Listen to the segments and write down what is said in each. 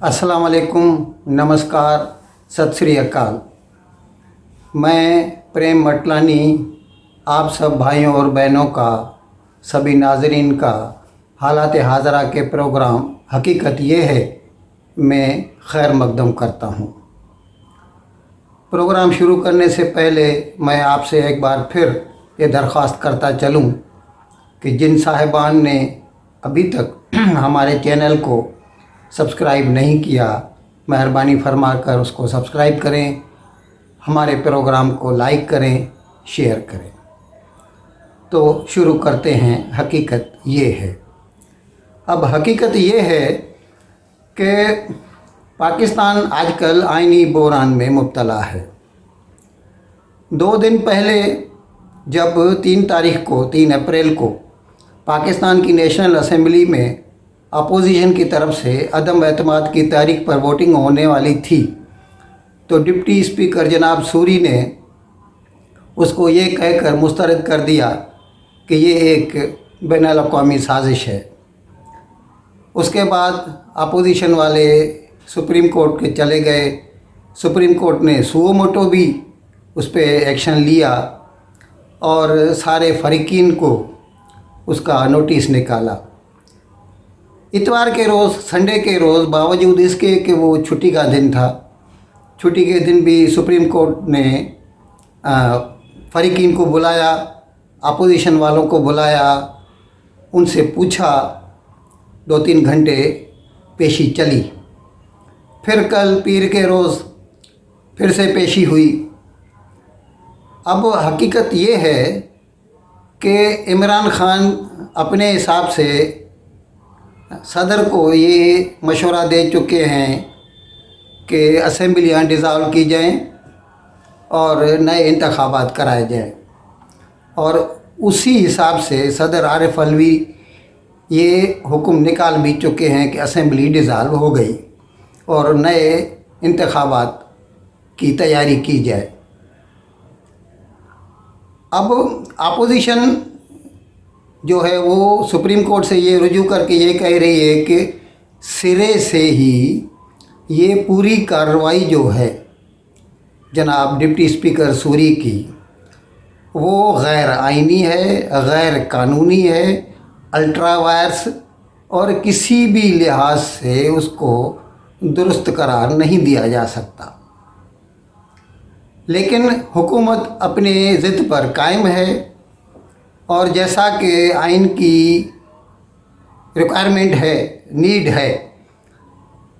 अस्सलाम वालेकुम, नमस्कार, सत श्री अकाल। मैं प्रेम मटलानी आप सब भाइयों और बहनों का, सभी नाज़रीन का हालात हाज़रा के प्रोग्राम हकीकत ये है मैं खैर मकदम करता हूँ। प्रोग्राम शुरू करने से पहले मैं आपसे एक बार फिर ये दरख्वास्त करता चलूँ कि जिन साहिबान ने अभी तक हमारे चैनल को सब्सक्राइब नहीं किया, मेहरबानी फरमा कर उसको सब्सक्राइब करें, हमारे प्रोग्राम को लाइक करें, शेयर करें। तो शुरू करते हैं। हकीकत ये है, अब हकीकत ये है कि पाकिस्तान आजकल आइनी बहरान में मुब्तला है। 2 दिन पहले जब 3 अप्रैल को पाकिस्तान की नेशनल असेंबली में अपोजिशन की तरफ से अदम एतमाद की तारीख पर वोटिंग होने वाली थी, तो डिप्टी स्पीकर जनाब सूरी ने उसको ये कहकर मुस्तरद कर दिया कि ये एक बैनुल अक़वामी साजिश है। उसके बाद अपोजिशन वाले सुप्रीम कोर्ट के चले गए। सुप्रीम कोर्ट ने सुओ मोटो भी उस पर एक्शन लिया और सारे फ़रीक़ीन को उसका नोटिस निकाला। इतवार के रोज़, संडे के रोज़, बावजूद इसके कि वो छुट्टी का दिन था, छुट्टी के दिन भी सुप्रीम कोर्ट ने फ़रीक़ीन को बुलाया, अपोजिशन वालों को बुलाया, उनसे पूछा। 2-3 घंटे पेशी चली। फिर कल पीर के रोज़ फिर से पेशी हुई। अब हकीकत ये है कि इमरान खान अपने हिसाब से सदर को ये मशवरा दे चुके हैं कि असेंबलियाँ डिज़ाल्व की जाएं और नए इंतखाबात कराए जाएं, और उसी हिसाब से सदर आरिफ अलवी ये हुक्म निकाल भी चुके हैं कि असेंबली डिज़ाल्व हो गई और नए इंतखाबात की तैयारी की जाए। अब अपोजिशन जो है वो सुप्रीम कोर्ट से ये रुजू करके ये कह रही है कि सिरे से ही ये पूरी कार्रवाई जो है जनाब डिप्टी स्पीकर सूरी की, वो गैर आइनी है, गैर कानूनी है, अल्ट्रा वायर्स और किसी भी लिहाज से उसको दुरुस्त करार नहीं दिया जा सकता। लेकिन हुकूमत अपने ज़िद पर कायम है और जैसा कि आइन की रिक्वायरमेंट है, नीड है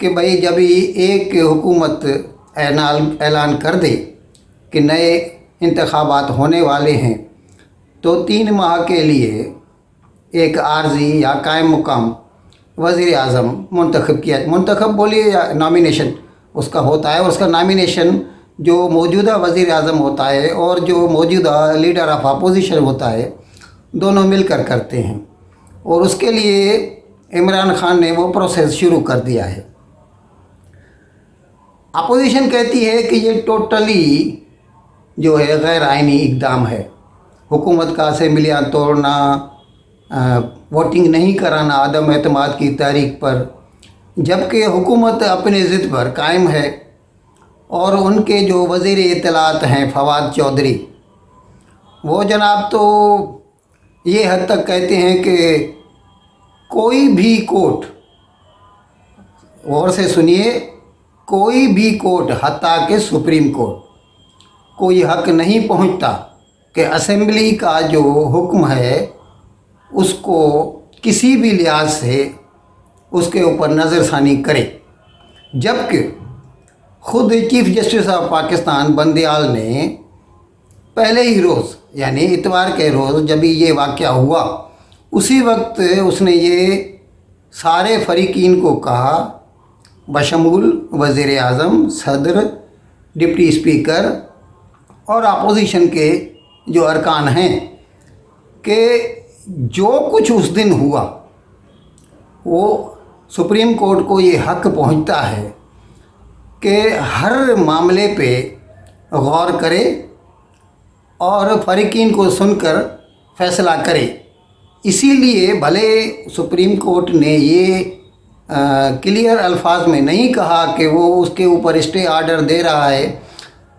कि भाई जब एक हुकूमत ऐलान कर दे कि नए इंतखाबात होने वाले हैं, तो 3 माह के लिए एक आर्जी या कायम मुकाम वज़ीर आज़म मुंतखब बोलिए या नॉमिनेशन उसका होता है, और उसका नॉमिनेशन जो मौजूदा वज़ीर आज़म होता है और जो मौजूदा लीडर ऑफ अपोजिशन होता है, दोनों मिलकर करते हैं। और उसके लिए इमरान खान ने वो प्रोसेस शुरू कर दिया है। अपोजिशन कहती है कि ये टोटली जो है गैर आइनी इक़दाम है। हुकूमत का असेंबलियाँ तोड़ना, वोटिंग नहीं कराना अदम एतमाद की तारीख पर, जबकि हुकूमत अपने ज़िद पर कायम है। और उनके जो वज़ीर इत्तलात हैं फवाद चौधरी, वो जनाब तो ये हद तक कहते हैं कि कोई भी कोर्ट, गौर से सुनिए, कोई भी कोर्ट हत्ता के सुप्रीम कोर्ट, कोई हक नहीं पहुंचता कि असेंबली का जो हुक्म है उसको किसी भी लिहाज से उसके ऊपर नज़रसानी करे। जबकि ख़ुद chief justice of Pakistan Bandial ने पहले ही रोज़ यानी इतवार के रोज़ जब ये वाक़या हुआ, उसी वक्त उसने ये सारे फ़रीक़ीन को कहा, बशमूल वज़ीर आज़म, सदर, डिप्टी स्पीकर और अपोजिशन के जो अरकान हैं, कि जो कुछ उस दिन हुआ वो सुप्रीम कोर्ट को ये हक पहुंचता है कि हर मामले पे गौर करे और फ़रीक़ीन को सुनकर फ़ैसला करे। इसीलिए भले सुप्रीम कोर्ट ने ये क्लियर अल्फाज में नहीं कहा कि वो उसके ऊपर स्टे आर्डर दे रहा है,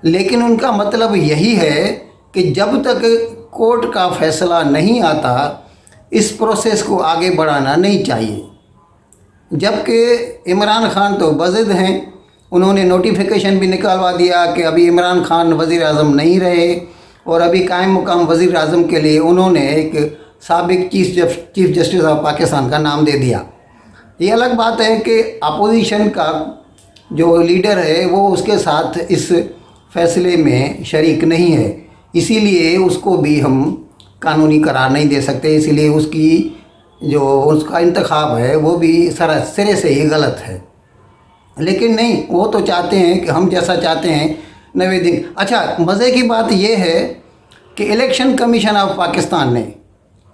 लेकिन उनका मतलब यही है कि जब तक कोर्ट का फैसला नहीं आता इस प्रोसेस को आगे बढ़ाना नहीं चाहिए। जबकि इमरान खान तो बज़िद हैं, उन्होंने नोटिफिकेशन भी निकालवा दिया कि अभी इमरान खान वज़ीर आज़म नहीं रहे और अभी कायम मुकाम वज़ीर आज़म के लिए उन्होंने एक साबिक चीफ जस्टिस ऑफ पाकिस्तान का नाम दे दिया। ये अलग बात है कि अपोजिशन का जो लीडर है वो उसके साथ इस फैसले में शरीक नहीं है, इसीलिए उसको भी हम कानूनी करार नहीं दे सकते। इसीलिए उसका इंतखाब है वो भी सिरे से ही गलत है। लेकिन नहीं, वो तो चाहते हैं कि हम जैसा चाहते हैं 90 दिन। अच्छा, मज़े की बात ये है कि इलेक्शन कमीशन ऑफ पाकिस्तान ने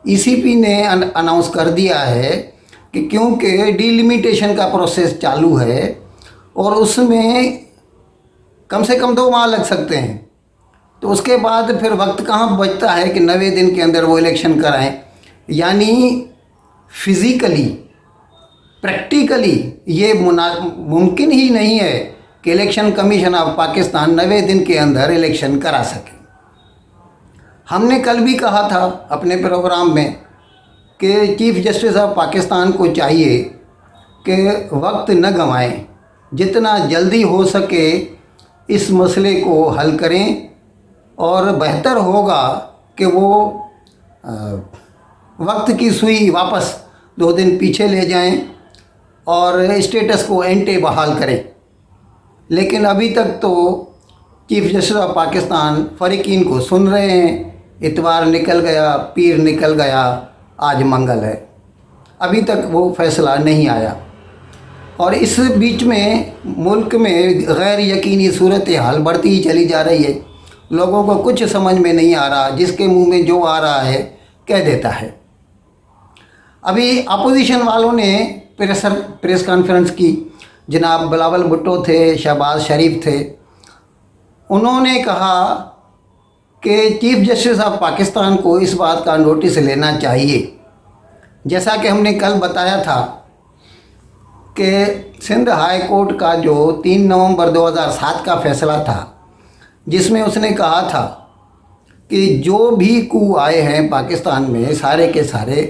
ECP ने अनाउंस कर दिया है कि क्योंकि डिलिमिटेशन का प्रोसेस चालू है और उसमें कम से कम 2 माह लग सकते हैं, तो उसके बाद फिर वक्त कहाँ बचता है कि 90 दिन के अंदर वो इलेक्शन कराएं। यानी फिज़िकली प्रैक्टिकली ये मुमकिन ही नहीं है कि इलेक्शन कमीशन ऑफ पाकिस्तान 90 दिन के अंदर इलेक्शन करा सके। हमने कल भी कहा था अपने प्रोग्राम में कि चीफ जस्टिस ऑफ पाकिस्तान को चाहिए कि वक्त न गंवाएं, जितना जल्दी हो सके इस मसले को हल करें और बेहतर होगा कि वो वक्त की सुई वापस 2 दिन पीछे ले जाएं और स्टेटस को एंटे बहाल करें। लेकिन अभी तक तो चीफ जस्टिस ऑफ पाकिस्तान फ़रीकीन को सुन रहे हैं। इतवार निकल गया, पीर निकल गया, आज मंगल है, अभी तक वो फ़ैसला नहीं आया। और इस बीच में मुल्क में गैर यकीनी सूरत हाल बढ़ती ही चली जा रही है। लोगों को कुछ समझ में नहीं आ रहा, जिसके मुंह में जो आ रहा है कह देता है। अभी अपोजिशन वालों ने प्रेस कॉन्फ्रेंस की। जनाब बिलावल भुट्टो थे, शहबाज शरीफ थे, उन्होंने कहा कि चीफ जस्टिस ऑफ पाकिस्तान को इस बात का नोटिस लेना चाहिए। जैसा कि हमने कल बताया था कि सिंध हाई कोर्ट का जो 3 नवंबर 2007 का फ़ैसला था, जिसमें उसने कहा था कि जो भी कू आए हैं पाकिस्तान में सारे के सारे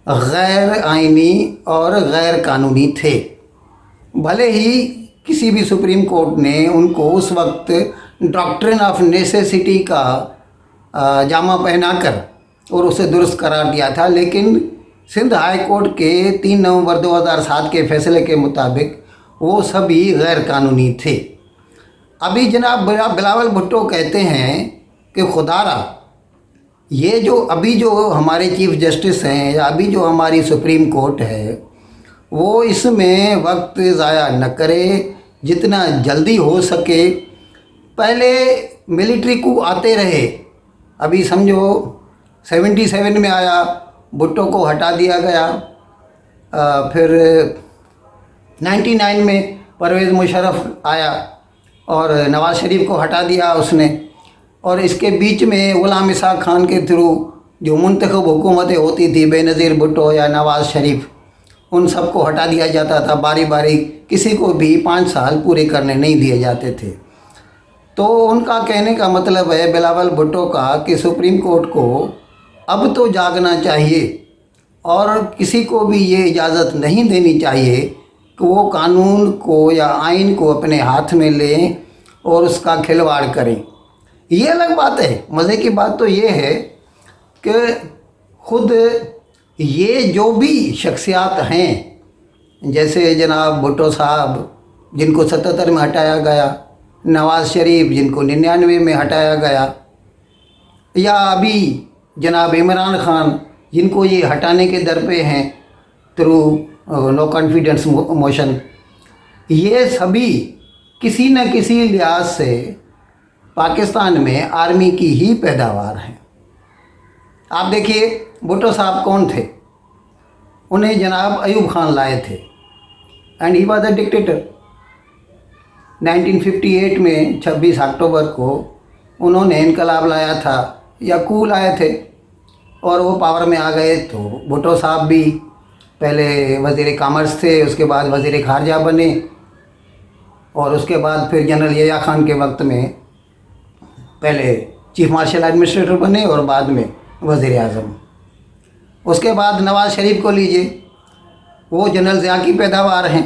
गैर आइनी और गैर कानूनी थे। भले ही किसी भी सुप्रीम कोर्ट ने उनको उस वक्त डॉक्ट्रिन ऑफ नेसेसिटी का जामा पहनाकर और उसे दुरुस्त करार दिया था, लेकिन सिंध हाई कोर्ट के 3 नवंबर 2007 के फैसले के मुताबिक वो सभी गैर कानूनी थे। अभी जनाब बिलावल भुट्टो कहते हैं कि खुदारा ये जो अभी जो हमारे चीफ जस्टिस हैं या अभी जो हमारी सुप्रीम कोर्ट है वो इसमें वक्त ज़ाया न करे, जितना जल्दी हो सके। पहले मिलिट्री कू आते रहे, अभी समझो 77 में आया, भुट्टो को हटा दिया गया, फिर 99 में परवेज़ मुशर्रफ आया और नवाज़ शरीफ को हटा दिया उसने, और इसके बीच में ग़ुलाम इसहाक़ खान के थ्रू जो मुंतखब हुकूमतें होती थी, बेनज़ीर भुट्टो या नवाज़ शरीफ, उन सब को हटा दिया जाता था बारी बारी, किसी को भी 5 साल पूरे करने नहीं दिए जाते थे। तो उनका कहने का मतलब है बिलावल भुट्टो का कि सुप्रीम कोर्ट को अब तो जागना चाहिए और किसी को भी ये इजाज़त नहीं देनी चाहिए कि वो कानून को या आइन को अपने हाथ में लें और उसका खिलवाड़ करें। ये अलग बात है। मज़े की बात तो ये है कि खुद ये जो भी शख्सियात हैं, जैसे जनाब भुट्टो साहब जिनको 77 में हटाया गया, नवाज़ शरीफ जिनको 99 में हटाया गया, या अभी जनाब इमरान खान जिनको ये हटाने के दर पे हैं थ्रू नो कॉन्फिडेंस मोशन, ये सभी किसी न किसी लिहाज से पाकिस्तान में आर्मी की ही पैदावार हैं। आप देखिए भुट्टो साहब कौन थे, उन्हें जनाब अयूब खान लाए थे and he was a dictator. 1958 में 26 अक्टूबर को उन्होंने इनकलाब लाया था या कू लाए थे और वो पावर में आ गए। तो भुट्टो साहब भी पहले वज़ीर कॉमर्स थे, उसके बाद वज़ीर ख़ारजा बने, और उसके बाद फिर जनरल यहया खान के वक्त में पहले चीफ मार्शल एडमिनिस्ट्रेटर बने और बाद में वज़ीर आज़म। उसके बाद नवाज़ शरीफ को लीजिए, वो जनरल ज़िया की पैदावार हैं।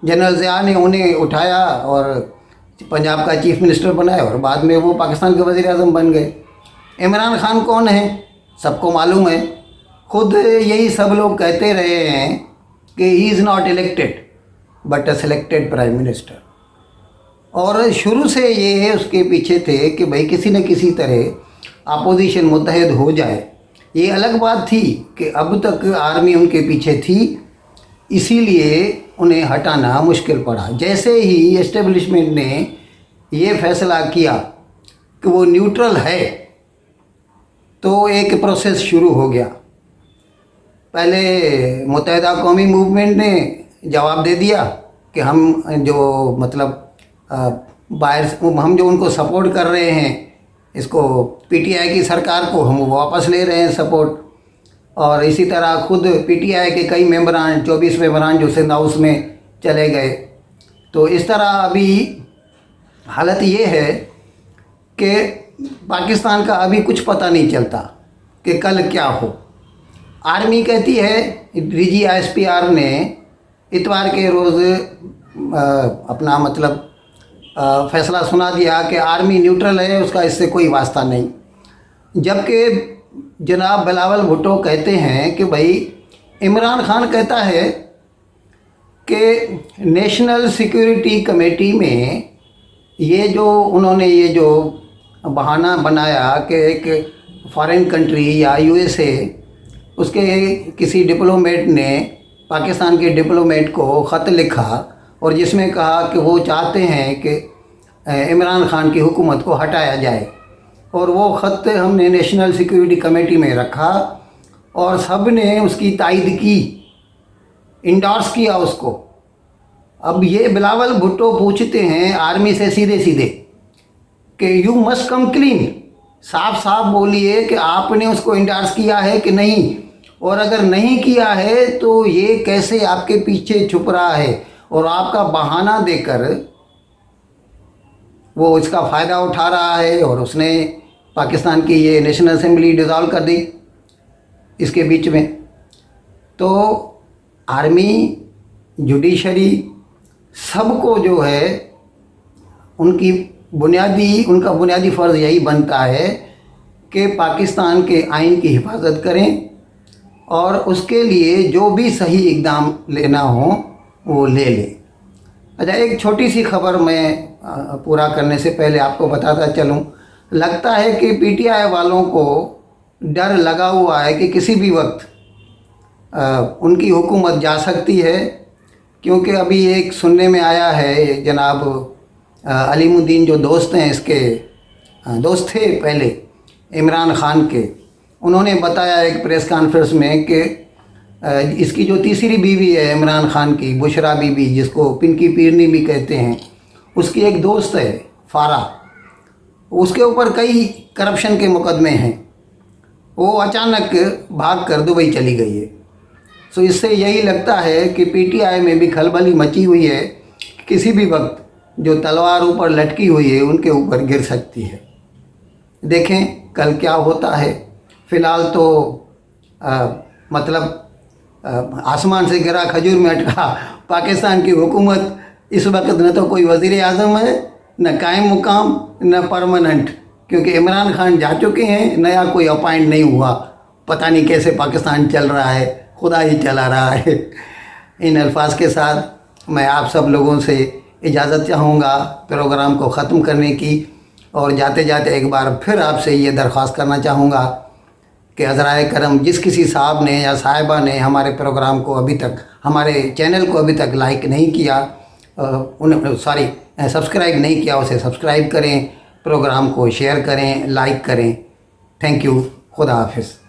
जनरल ज़िया ने उन्हें उठाया और पंजाब का चीफ मिनिस्टर बनाया और बाद में वो पाकिस्तान के वज़ीर आज़म बन गए। इमरान खान कौन है, सबको मालूम है। खुद यही सब लोग कहते रहे हैं कि he is not elected but a selected prime minister, और शुरू से ये उसके पीछे थे कि भाई किसी न किसी तरह अपोजिशन मुत्तहद हो जाए। ये अलग बात थी कि अब तक आर्मी उनके पीछे थी, इसीलिए उन्हें हटाना मुश्किल पड़ा। जैसे ही एस्टेब्लिशमेंट ने ये फैसला किया कि वो न्यूट्रल है, तो एक प्रोसेस शुरू हो गया। पहले मुत्तहिदा कौमी मूवमेंट ने जवाब दे दिया कि हम जो मतलब बाहर हम जो उनको सपोर्ट कर रहे हैं, इसको पीटीआई की सरकार को हम वापस ले रहे हैं सपोर्ट। और इसी तरह खुद पीटीआई के कई मेंबरान, 24 मेंबरान जो सिंध हाउस में चले गए। तो इस तरह अभी हालत ये है कि पाकिस्तान का अभी कुछ पता नहीं चलता कि कल क्या हो। आर्मी कहती है, डीजी ISPR ने इतवार के रोज़ अपना मतलब फैसला सुना दिया कि आर्मी न्यूट्रल है, उसका इससे कोई वास्ता नहीं। जबकि जनाब बिलावल भुट्टो कहते हैं कि भाई इमरान खान कहता है कि नेशनल सिक्योरिटी कमेटी में ये जो उन्होंने ये जो बहाना बनाया कि एक फॉरेन कंट्री या USA उसके किसी डिप्लोमेट ने पाकिस्तान के डिप्लोमेट को ख़त लिखा और जिसमें कहा कि वो चाहते हैं कि इमरान खान की हुकूमत को हटाया जाए, और वो ख़त हमने नेशनल सिक्योरिटी कमेटी में रखा और सब ने उसकी तायद की, इंडोर्स किया उसको। अब ये बिलावल भुट्टो पूछते हैं आर्मी से सीधे सीधे कि यू मस्ट कम क्लीन, साफ साफ बोलिए कि आपने उसको इंडोर्स किया है कि नहीं, और अगर नहीं किया है तो ये कैसे आपके पीछे छुप रहा है और आपका बहाना देकर वो इसका फ़ायदा उठा रहा है। और उसने पाकिस्तान की ये नेशनल असेंबली डिज़ॉल्व कर दी इसके बीच में। तो आर्मी, जुडिशरी, सबको जो है उनका बुनियादी फ़र्ज़ यही बनता है कि पाकिस्तान के आइन की हिफाजत करें और उसके लिए जो भी सही इक़दाम लेना हो वो ले लें। अच्छा, एक छोटी सी खबर मैं पूरा करने से पहले आपको बताता चलूं। लगता है कि पीटीआई वालों को डर लगा हुआ है कि किसी भी वक्त उनकी हुकूमत जा सकती है, क्योंकि अभी एक सुनने में आया है, जनाब अलीमुद्दीन जो दोस्त हैं, इसके दोस्त थे पहले इमरान खान के, उन्होंने बताया एक प्रेस कॉन्फ्रेंस में कि इसकी जो तीसरी बीवी है इमरान खान की, बुशरा बीबी, जिसको पिंकी पीरनी भी कहते हैं, उसकी एक दोस्त है फारा, उसके ऊपर कई करप्शन के मुकदमे हैं। वो अचानक भाग कर दुबई चली गई है। सो इससे यही लगता है कि पीटीआई में भी खलबली मची हुई है, किसी भी वक्त जो तलवार ऊपर लटकी हुई है उनके ऊपर गिर सकती है। देखें कल क्या होता है। फ़िलहाल तो मतलब आसमान से गिरा खजूर में अटका पाकिस्तान की हुकूमत। इस वक्त न तो कोई वज़ीर आज़म है, न कायम मुकाम, न परमानेंट, क्योंकि इमरान खान जा चुके हैं, नया कोई अपॉइंट नहीं हुआ। पता नहीं कैसे पाकिस्तान चल रहा है, खुदा ही चला रहा है। इन अल्फाज के साथ मैं आप सब लोगों से इजाज़त चाहूँगा प्रोग्राम को ख़त्म करने की, और जाते जाते एक बार फिर आपसे ये दरख्वास्त करना चाहूँगा कि हज़राए करम जिस किसी साहब ने या साहिबा ने हमारे प्रोग्राम को अभी तक, हमारे चैनल को अभी तक लाइक नहीं किया, सब्सक्राइब नहीं किया, उसे सब्सक्राइब करें, प्रोग्राम को शेयर करें, लाइक करें। Thank you. खुदा हाफिज़।